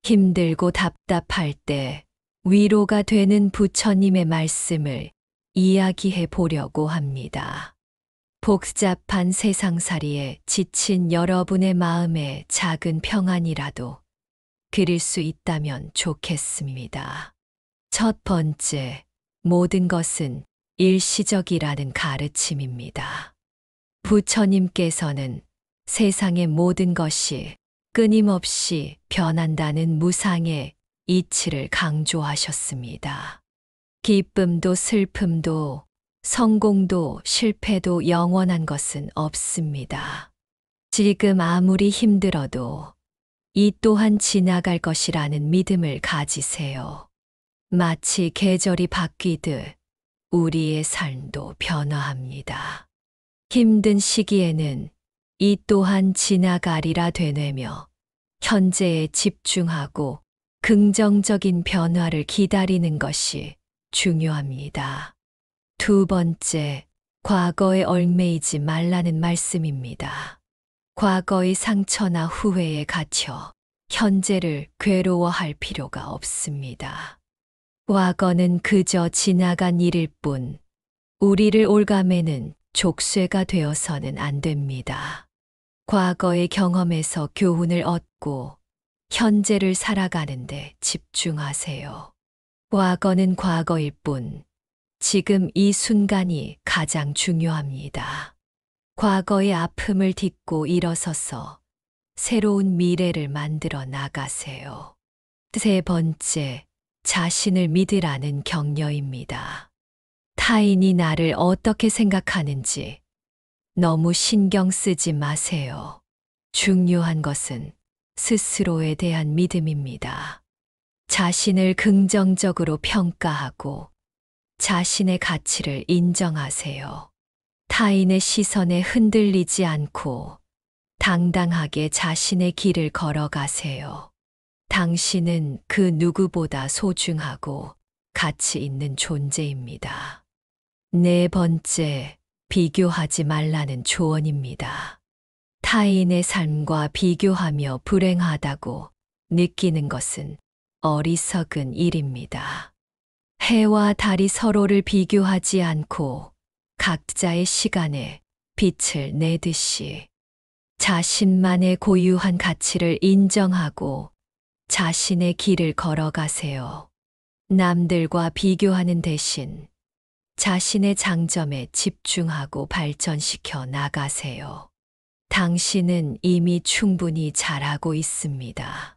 힘들고 답답할 때 위로가 되는 부처님의 말씀을 이야기해 보려고 합니다. 복잡한 세상살이에 지친 여러분의 마음에 작은 평안이라도 드릴 수 있다면 좋겠습니다. 첫 번째, 모든 것은 일시적이라는 가르침입니다. 부처님께서는 세상의 모든 것이 끊임없이 변한다는 무상의 이치를 강조하셨습니다. 기쁨도 슬픔도 성공도 실패도 영원한 것은 없습니다. 지금 아무리 힘들어도 이 또한 지나갈 것이라는 믿음을 가지세요. 마치 계절이 바뀌듯 우리의 삶도 변화합니다. 힘든 시기에는 이 또한 지나가리라 되뇌며 현재에 집중하고 긍정적인 변화를 기다리는 것이 중요합니다. 두 번째, 과거에 얽매이지 말라는 말씀입니다. 과거의 상처나 후회에 갇혀 현재를 괴로워할 필요가 없습니다. 과거는 그저 지나간 일일 뿐, 우리를 올가매는 족쇄가 되어서는 안 됩니다. 과거의 경험에서 교훈을 얻고 현재를 살아가는데 집중하세요. 과거는 과거일 뿐, 지금 이 순간이 가장 중요합니다. 과거의 아픔을 딛고 일어서서 새로운 미래를 만들어 나가세요. 세 번째, 자신을 믿으라는 격려입니다. 타인이 나를 어떻게 생각하는지 너무 신경 쓰지 마세요. 중요한 것은 스스로에 대한 믿음입니다. 자신을 긍정적으로 평가하고 자신의 가치를 인정하세요. 타인의 시선에 흔들리지 않고 당당하게 자신의 길을 걸어가세요. 당신은 그 누구보다 소중하고 가치 있는 존재입니다. 네 번째, 비교하지 말라는 조언입니다. 타인의 삶과 비교하며 불행하다고 느끼는 것은 어리석은 일입니다. 해와 달이 서로를 비교하지 않고 각자의 시간에 빛을 내듯이 자신만의 고유한 가치를 인정하고 자신의 길을 걸어가세요. 남들과 비교하는 대신 자신의 장점에 집중하고 발전시켜 나가세요. 당신은 이미 충분히 잘하고 있습니다.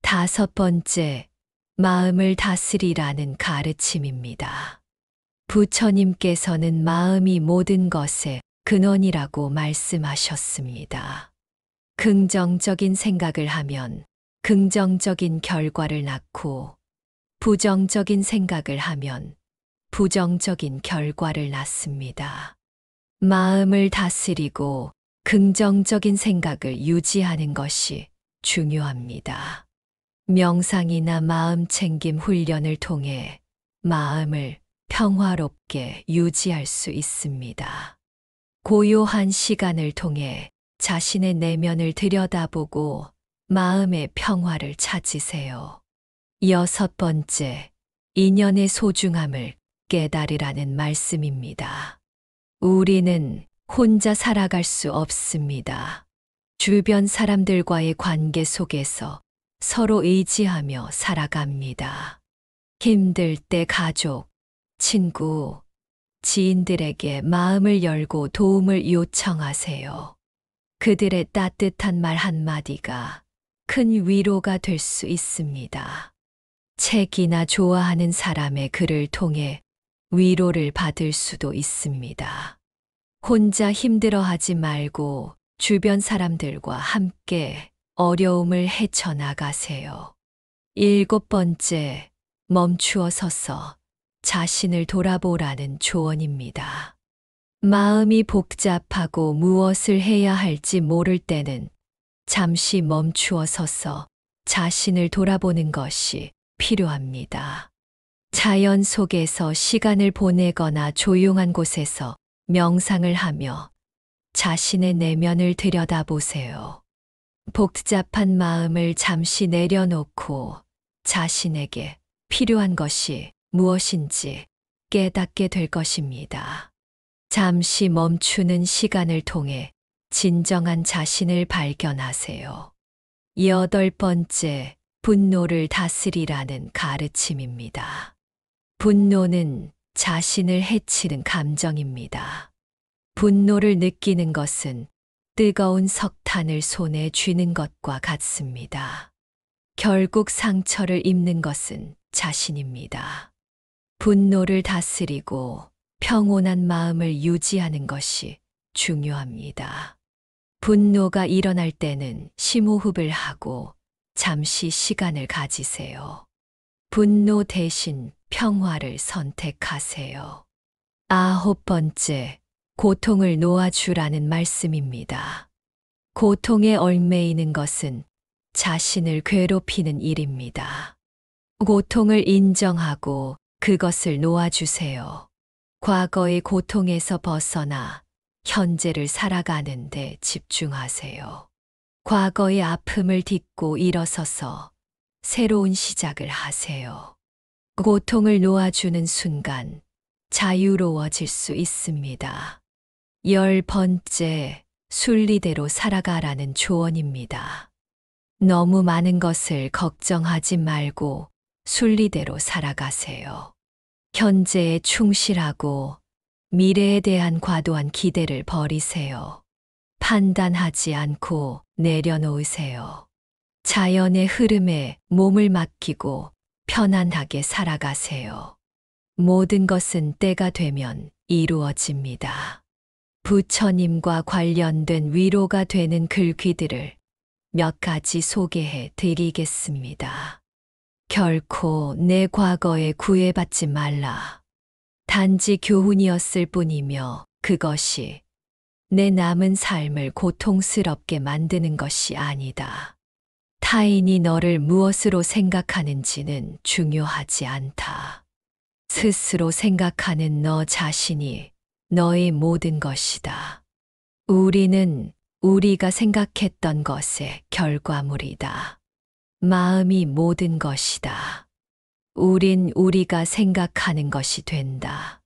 다섯 번째, 마음을 다스리라는 가르침입니다. 부처님께서는 마음이 모든 것의 근원이라고 말씀하셨습니다. 긍정적인 생각을 하면 긍정적인 결과를 낳고 부정적인 생각을 하면 부정적인 결과를 낳습니다. 마음을 다스리고 긍정적인 생각을 유지하는 것이 중요합니다. 명상이나 마음 챙김 훈련을 통해 마음을 평화롭게 유지할 수 있습니다. 고요한 시간을 통해 자신의 내면을 들여다보고 마음의 평화를 찾으세요. 여섯 번째, 인연의 소중함을 깨달으라는 말씀입니다. 우리는 혼자 살아갈 수 없습니다. 주변 사람들과의 관계 속에서 서로 의지하며 살아갑니다. 힘들 때 가족, 친구, 지인들에게 마음을 열고 도움을 요청하세요. 그들의 따뜻한 말 한마디가 큰 위로가 될 수 있습니다. 책이나 좋아하는 사람의 글을 통해 위로를 받을 수도 있습니다. 혼자 힘들어하지 말고 주변 사람들과 함께 어려움을 헤쳐나가세요. 일곱 번째, 멈추어 서서 자신을 돌아보라는 조언입니다. 마음이 복잡하고 무엇을 해야 할지 모를 때는 잠시 멈추어 서서 자신을 돌아보는 것이 필요합니다. 자연 속에서 시간을 보내거나 조용한 곳에서 명상을 하며 자신의 내면을 들여다보세요. 복잡한 마음을 잠시 내려놓고 자신에게 필요한 것이 무엇인지 깨닫게 될 것입니다. 잠시 멈추는 시간을 통해 진정한 자신을 발견하세요. 8번째, 분노를 다스리라는 가르침입니다. 분노는 자신을 해치는 감정입니다. 분노를 느끼는 것은 뜨거운 석탄을 손에 쥐는 것과 같습니다. 결국 상처를 입는 것은 자신입니다. 분노를 다스리고 평온한 마음을 유지하는 것이 중요합니다. 분노가 일어날 때는 심호흡을 하고 잠시 시간을 가지세요. 분노 대신 평화를 선택하세요. 9번째, 고통을 놓아주라는 말씀입니다. 고통에 얽매이는 것은 자신을 괴롭히는 일입니다. 고통을 인정하고 그것을 놓아주세요. 과거의 고통에서 벗어나 현재를 살아가는 데 집중하세요. 과거의 아픔을 딛고 일어서서 새로운 시작을 하세요. 고통을 놓아주는 순간 자유로워질 수 있습니다. 10번째, 순리대로 살아가라는 조언입니다. 너무 많은 것을 걱정하지 말고 순리대로 살아가세요. 현재에 충실하고 미래에 대한 과도한 기대를 버리세요. 판단하지 않고 내려놓으세요. 자연의 흐름에 몸을 맡기고 편안하게 살아가세요. 모든 것은 때가 되면 이루어집니다. 부처님과 관련된 위로가 되는 글귀들을 몇 가지 소개해 드리겠습니다. 결코 내 과거에 구애받지 말라. 단지 교훈이었을 뿐이며 그것이 내 남은 삶을 고통스럽게 만드는 것이 아니다. 타인이 너를 무엇으로 생각하는지는 중요하지 않다. 스스로 생각하는 너 자신이 너의 모든 것이다. 우리는 우리가 생각했던 것의 결과물이다. 마음이 모든 것이다. 우린 우리가 생각하는 것이 된다.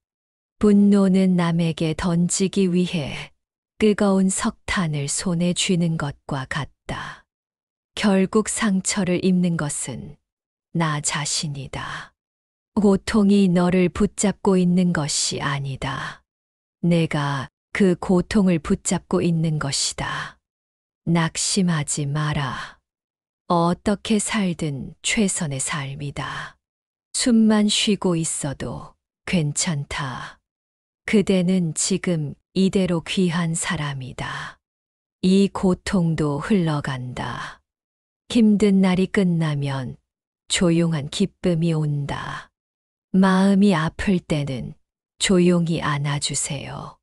분노는 남에게 던지기 위해 뜨거운 석탄을 손에 쥐는 것과 같다. 결국 상처를 입는 것은 나 자신이다. 고통이 너를 붙잡고 있는 것이 아니다. 내가 그 고통을 붙잡고 있는 것이다. 낙심하지 마라. 어떻게 살든 최선의 삶이다. 숨만 쉬고 있어도 괜찮다. 그대는 지금 이대로 귀한 사람이다. 이 고통도 흘러간다. 힘든 날이 끝나면 조용한 기쁨이 온다. 마음이 아플 때는 조용히 안아주세요.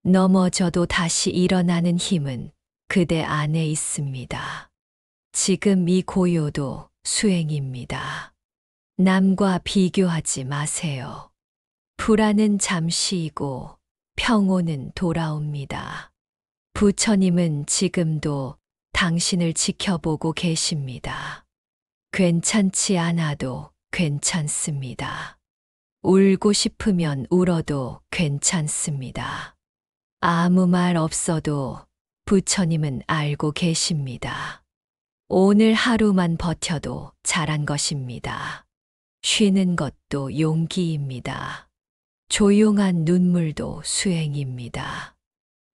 넘어져도 다시 일어나는 힘은 그대 안에 있습니다. 지금 이 고요도 수행입니다. 남과 비교하지 마세요. 불안은 잠시이고 평온은 돌아옵니다. 부처님은 지금도 당신을 지켜보고 계십니다. 괜찮지 않아도 괜찮습니다. 울고 싶으면 울어도 괜찮습니다. 아무 말 없어도 부처님은 알고 계십니다. 오늘 하루만 버텨도 잘한 것입니다. 쉬는 것도 용기입니다. 조용한 눈물도 수행입니다.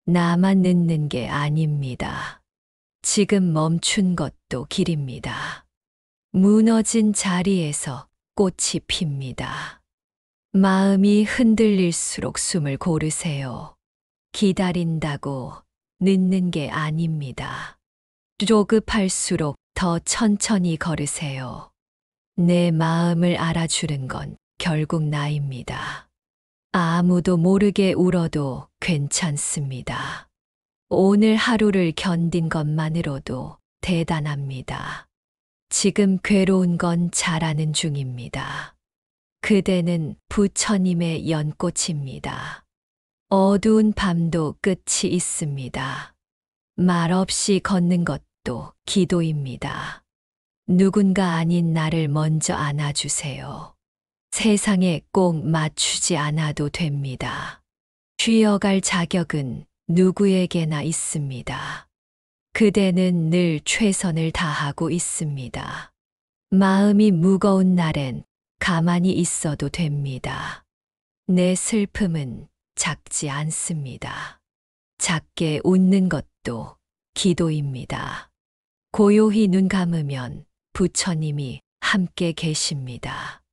나만 늦는 게 아닙니다. 지금 멈춘 것도 길입니다. 무너진 자리에서 꽃이 핍니다. 마음이 흔들릴수록 숨을 고르세요. 기다린다고 늦는 게 아닙니다. 조급할수록 더 천천히 걸으세요. 내 마음을 알아주는 건 결국 나입니다. 아무도 모르게 울어도 괜찮습니다. 오늘 하루를 견딘 것만으로도 대단합니다. 지금 괴로운 건 잘하는 중입니다. 그대는 부처님의 연꽃입니다. 어두운 밤도 끝이 있습니다. 말없이 걷는 것도 것도 기도입니다. 누군가 아닌 나를 먼저 안아주세요. 세상에 꼭 맞추지 않아도 됩니다. 쉬어갈 자격은 누구에게나 있습니다. 그대는 늘 최선을 다하고 있습니다. 마음이 무거운 날엔 가만히 있어도 됩니다. 내 슬픔은 작지 않습니다. 작게 웃는 것도 기도입니다. 고요히 눈 감으면 부처님이 함께 계십니다.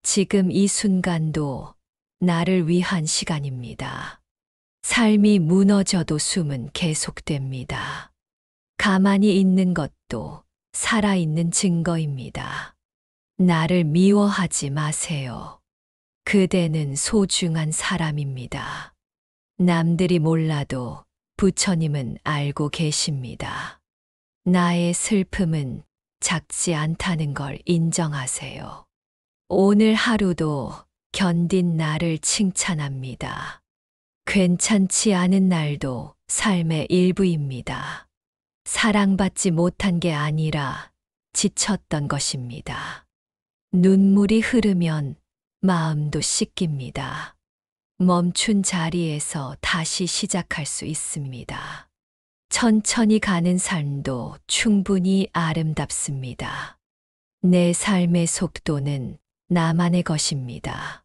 지금 이 순간도 나를 위한 시간입니다. 삶이 무너져도 숨은 계속됩니다. 가만히 있는 것도 살아있는 증거입니다. 나를 미워하지 마세요. 그대는 소중한 사람입니다. 남들이 몰라도 부처님은 알고 계십니다. 나의 슬픔은 작지 않다는 걸 인정하세요. 오늘 하루도 견딘 나를 칭찬합니다. 괜찮지 않은 날도 삶의 일부입니다. 사랑받지 못한 게 아니라 지쳤던 것입니다. 눈물이 흐르면 마음도 씻깁니다. 멈춘 자리에서 다시 시작할 수 있습니다. 천천히 가는 삶도 충분히 아름답습니다. 내 삶의 속도는 나만의 것입니다.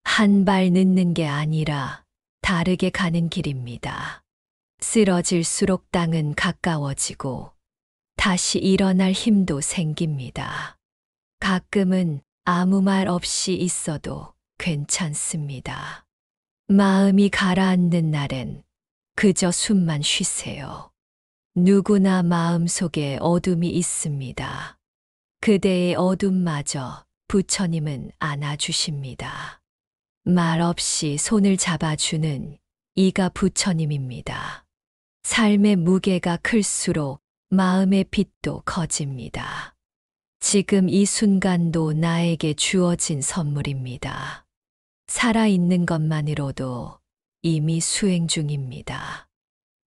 한 발 늦는 게 아니라 다르게 가는 길입니다. 쓰러질수록 땅은 가까워지고 다시 일어날 힘도 생깁니다. 가끔은 아무 말 없이 있어도 괜찮습니다. 마음이 가라앉는 날엔 그저 숨만 쉬세요. 누구나 마음속에 어둠이 있습니다. 그대의 어둠마저 부처님은 안아주십니다. 말 없이 손을 잡아주는 이가 부처님입니다. 삶의 무게가 클수록 마음의 빛도 커집니다. 지금 이 순간도 나에게 주어진 선물입니다. 살아있는 것만으로도 이미 수행 중입니다.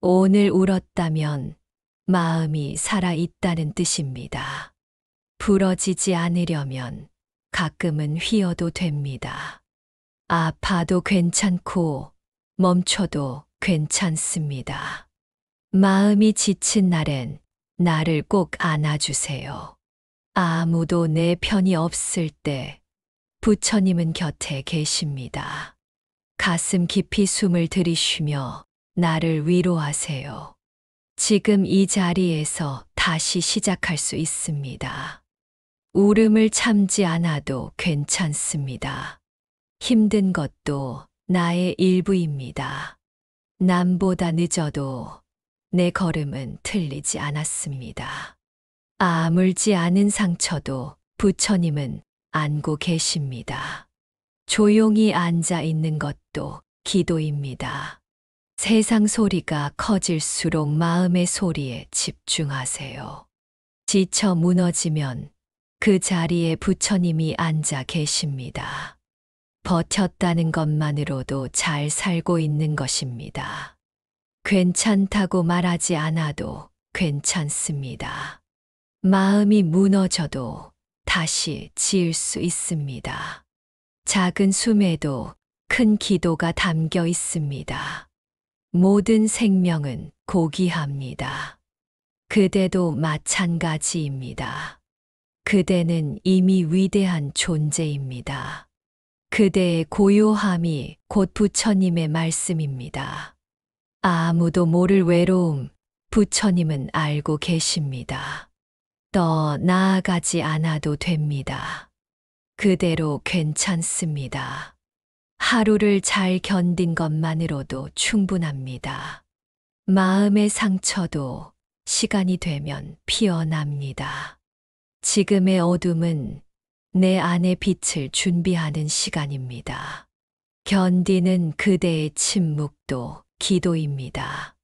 오늘 울었다면 마음이 살아있다는 뜻입니다. 부러지지 않으려면 가끔은 휘어도 됩니다. 아파도 괜찮고 멈춰도 괜찮습니다. 마음이 지친 날엔 나를 꼭 안아주세요. 아무도 내 편이 없을 때 부처님은 곁에 계십니다. 가슴 깊이 숨을 들이쉬며 나를 위로하세요. 지금 이 자리에서 다시 시작할 수 있습니다. 울음을 참지 않아도 괜찮습니다. 힘든 것도 나의 일부입니다. 남보다 늦어도 내 걸음은 틀리지 않았습니다. 아물지 않은 상처도 부처님은 안고 계십니다. 조용히 앉아 있는 것도 기도입니다. 세상 소리가 커질수록 마음의 소리에 집중하세요. 지쳐 무너지면 그 자리에 부처님이 앉아 계십니다. 버텼다는 것만으로도 잘 살고 있는 것입니다. 괜찮다고 말하지 않아도 괜찮습니다. 마음이 무너져도 다시 지을 수 있습니다. 작은 숨에도 큰 기도가 담겨 있습니다. 모든 생명은 고귀합니다. 그대도 마찬가지입니다. 그대는 이미 위대한 존재입니다. 그대의 고요함이 곧 부처님의 말씀입니다. 아무도 모를 외로움, 부처님은 알고 계십니다. 더 나아가지 않아도 됩니다. 그대로 괜찮습니다. 하루를 잘 견딘 것만으로도 충분합니다. 마음의 상처도 시간이 되면 피어납니다. 지금의 어둠은 내 안의 빛을 준비하는 시간입니다. 견디는 그대의 침묵도 기도입니다.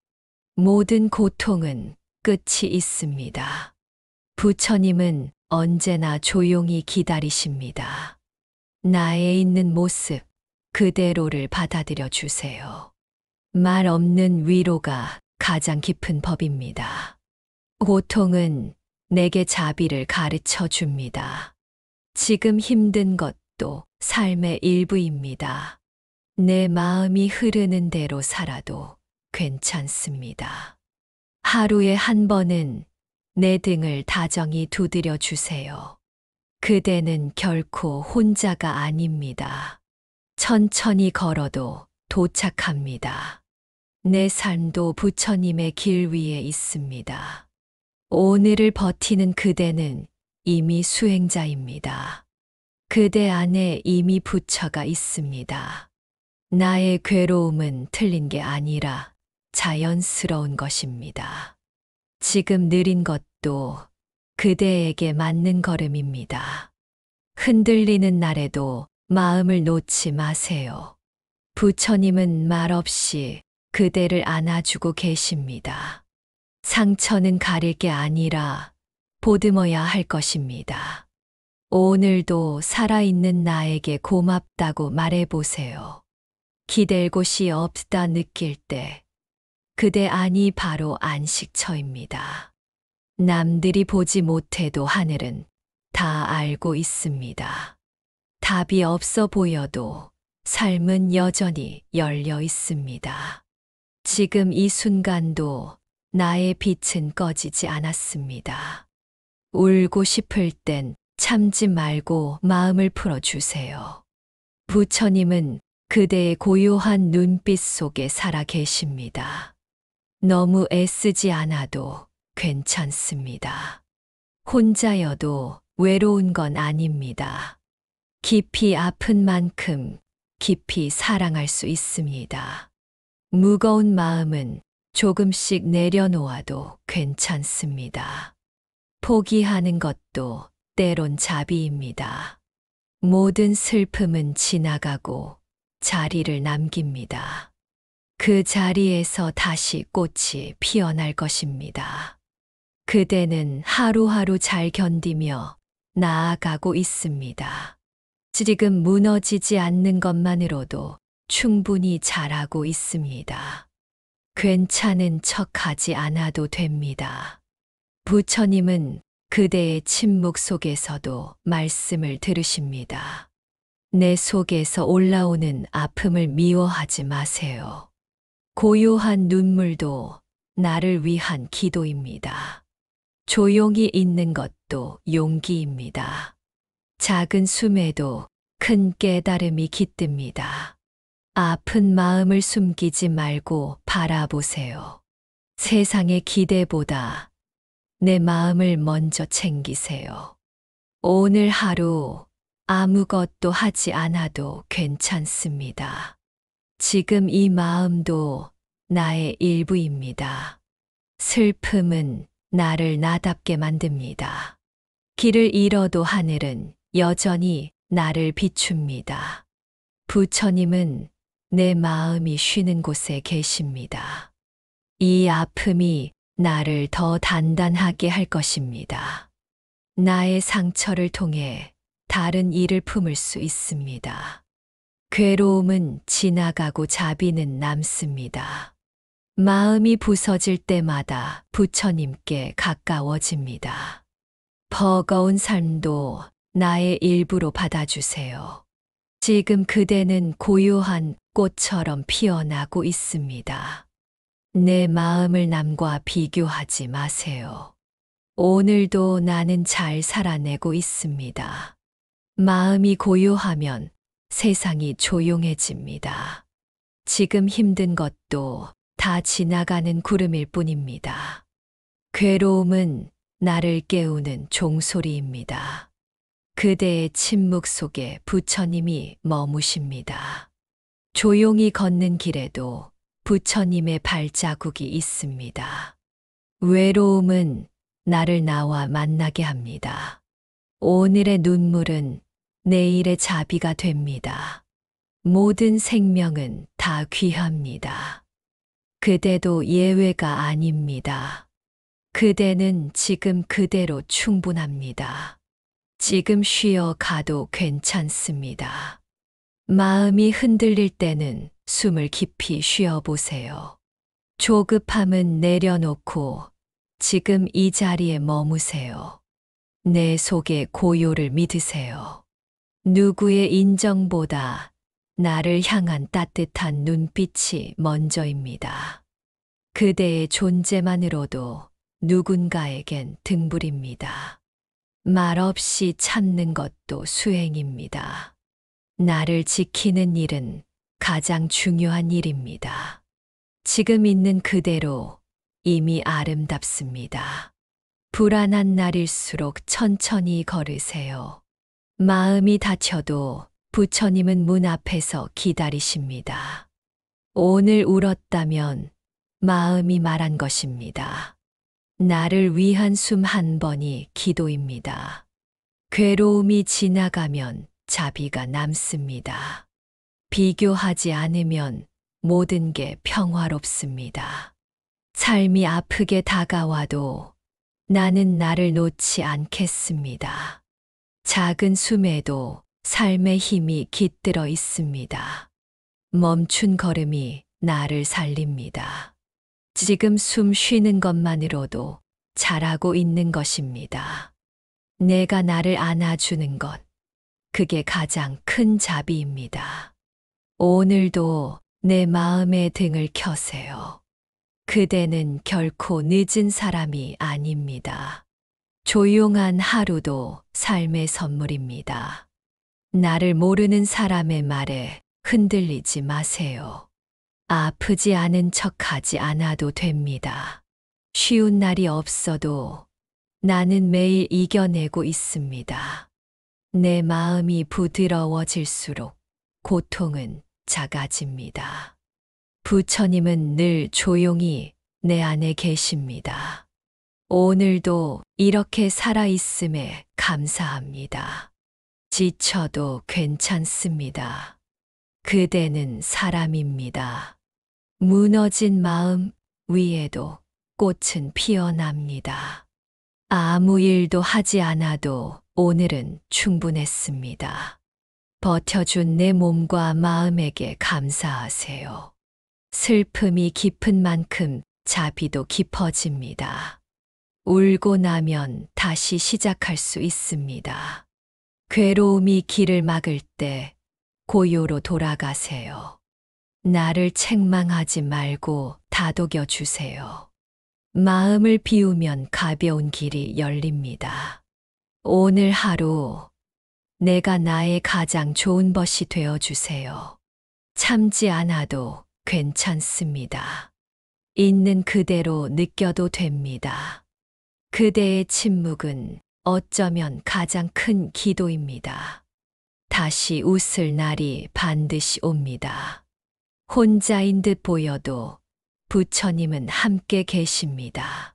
모든 고통은 끝이 있습니다. 부처님은 언제나 조용히 기다리십니다. 나에 있는 모습 그대로를 받아들여 주세요. 말 없는 위로가 가장 깊은 법입니다. 고통은 내게 자비를 가르쳐 줍니다. 지금 힘든 것도 삶의 일부입니다. 내 마음이 흐르는 대로 살아도 괜찮습니다. 하루에 한 번은 내 등을 다정히 두드려 주세요. 그대는 결코 혼자가 아닙니다. 천천히 걸어도 도착합니다. 내 삶도 부처님의 길 위에 있습니다. 오늘을 버티는 그대는 이미 수행자입니다. 그대 안에 이미 부처가 있습니다. 나의 괴로움은 틀린 게 아니라 자연스러운 것입니다. 지금 느린 것도 그대에게 맞는 걸음입니다. 흔들리는 날에도 마음을 놓지 마세요. 부처님은 말없이 그대를 안아주고 계십니다. 상처는 가릴 게 아니라 보듬어야 할 것입니다. 오늘도 살아있는 나에게 고맙다고 말해보세요. 기댈 곳이 없다 느낄 때 그대 안이 바로 안식처입니다. 남들이 보지 못해도 하늘은 다 알고 있습니다. 답이 없어 보여도 삶은 여전히 열려 있습니다. 지금 이 순간도 나의 빛은 꺼지지 않았습니다. 울고 싶을 땐 참지 말고 마음을 풀어주세요. 부처님은 그대의 고요한 눈빛 속에 살아 계십니다. 너무 애쓰지 않아도 괜찮습니다. 혼자여도 외로운 건 아닙니다. 깊이 아픈 만큼 깊이 사랑할 수 있습니다. 무거운 마음은 조금씩 내려놓아도 괜찮습니다. 포기하는 것도 때론 자비입니다. 모든 슬픔은 지나가고 자리를 남깁니다. 그 자리에서 다시 꽃이 피어날 것입니다. 그대는 하루하루 잘 견디며 나아가고 있습니다. 지금 무너지지 않는 것만으로도 충분히 잘하고 있습니다. 괜찮은 척하지 않아도 됩니다. 부처님은 그대의 침묵 속에서도 말씀을 들으십니다. 내 속에서 올라오는 아픔을 미워하지 마세요. 고요한 눈물도 나를 위한 기도입니다. 조용히 있는 것도 용기입니다. 작은 숨에도 큰 깨달음이 깃듭니다. 아픈 마음을 숨기지 말고 바라보세요. 세상의 기대보다 내 마음을 먼저 챙기세요. 오늘 하루 아무것도 하지 않아도 괜찮습니다. 지금 이 마음도 나의 일부입니다. 슬픔은 나를 나답게 만듭니다. 길을 잃어도 하늘은 여전히 나를 비춥니다. 부처님은 내 마음이 쉬는 곳에 계십니다. 이 아픔이 나를 더 단단하게 할 것입니다. 나의 상처를 통해 다른 이를 품을 수 있습니다. 괴로움은 지나가고 자비는 남습니다. 마음이 부서질 때마다 부처님께 가까워집니다. 버거운 삶도 나의 일부로 받아주세요. 지금 그대는 고요한 꽃처럼 피어나고 있습니다. 내 마음을 남과 비교하지 마세요. 오늘도 나는 잘 살아내고 있습니다. 마음이 고요하면 세상이 조용해집니다. 지금 힘든 것도 다 지나가는 구름일 뿐입니다. 괴로움은 나를 깨우는 종소리입니다. 그대의 침묵 속에 부처님이 머무십니다. 조용히 걷는 길에도 부처님의 발자국이 있습니다. 외로움은 나를 나와 만나게 합니다. 오늘의 눈물은 내일의 자비가 됩니다. 모든 생명은 다 귀합니다. 그대도 예외가 아닙니다. 그대는 지금 그대로 충분합니다. 지금 쉬어 가도 괜찮습니다. 마음이 흔들릴 때는 숨을 깊이 쉬어 보세요. 조급함은 내려놓고 지금 이 자리에 머무세요. 내 속의 고요를 믿으세요. 누구의 인정보다 나를 향한 따뜻한 눈빛이 먼저입니다. 그대의 존재만으로도 누군가에겐 등불입니다. 말없이 참는 것도 수행입니다. 나를 지키는 일은 가장 중요한 일입니다. 지금 있는 그대로 이미 아름답습니다. 불안한 날일수록 천천히 걸으세요. 마음이 다쳐도 부처님은 문 앞에서 기다리십니다. 오늘 울었다면 마음이 말한 것입니다. 나를 위한 숨 한 번이 기도입니다. 괴로움이 지나가면 자비가 남습니다. 비교하지 않으면 모든 게 평화롭습니다. 삶이 아프게 다가와도 나는 나를 놓지 않겠습니다. 작은 숨에도 삶의 힘이 깃들어 있습니다. 멈춘 걸음이 나를 살립니다. 지금 숨 쉬는 것만으로도 잘하고 있는 것입니다. 내가 나를 안아주는 것, 그게 가장 큰 자비입니다. 오늘도 내 마음의 등을 켜세요. 그대는 결코 늦은 사람이 아닙니다. 조용한 하루도 삶의 선물입니다. 나를 모르는 사람의 말에 흔들리지 마세요. 아프지 않은 척하지 않아도 됩니다. 쉬운 날이 없어도 나는 매일 이겨내고 있습니다. 내 마음이 부드러워질수록 고통은 작아집니다. 부처님은 늘 조용히 내 안에 계십니다. 오늘도 이렇게 살아있음에 감사합니다. 지쳐도 괜찮습니다. 그대는 사람입니다. 무너진 마음 위에도 꽃은 피어납니다. 아무 일도 하지 않아도 오늘은 충분했습니다. 버텨준 내 몸과 마음에게 감사하세요. 슬픔이 깊은 만큼 자비도 깊어집니다. 울고 나면 다시 시작할 수 있습니다. 괴로움이 길을 막을 때 고요로 돌아가세요. 나를 책망하지 말고 다독여 주세요. 마음을 비우면 가벼운 길이 열립니다. 오늘 하루 내가 나의 가장 좋은 벗이 되어 주세요. 참지 않아도 괜찮습니다. 있는 그대로 느껴도 됩니다. 그대의 침묵은 어쩌면 가장 큰 기도입니다. 다시 웃을 날이 반드시 옵니다. 혼자인 듯 보여도 부처님은 함께 계십니다.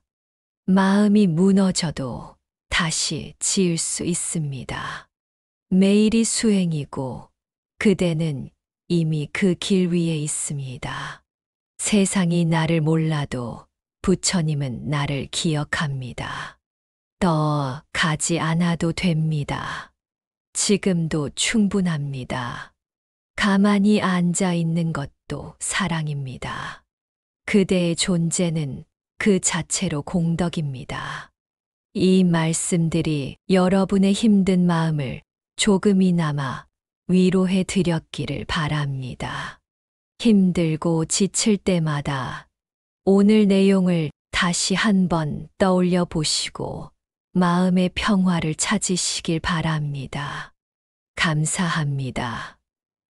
마음이 무너져도 다시 지을 수 있습니다. 매일이 수행이고 그대는 이미 그 길 위에 있습니다. 세상이 나를 몰라도 부처님은 나를 기억합니다. 더 가지 않아도 됩니다. 지금도 충분합니다. 가만히 앉아 있는 것도 사랑입니다. 그대의 존재는 그 자체로 공덕입니다. 이 말씀들이 여러분의 힘든 마음을 조금이나마 위로해 드렸기를 바랍니다. 힘들고 지칠 때마다 오늘 내용을 다시 한번 떠올려 보시고 마음의 평화를 찾으시길 바랍니다. 감사합니다.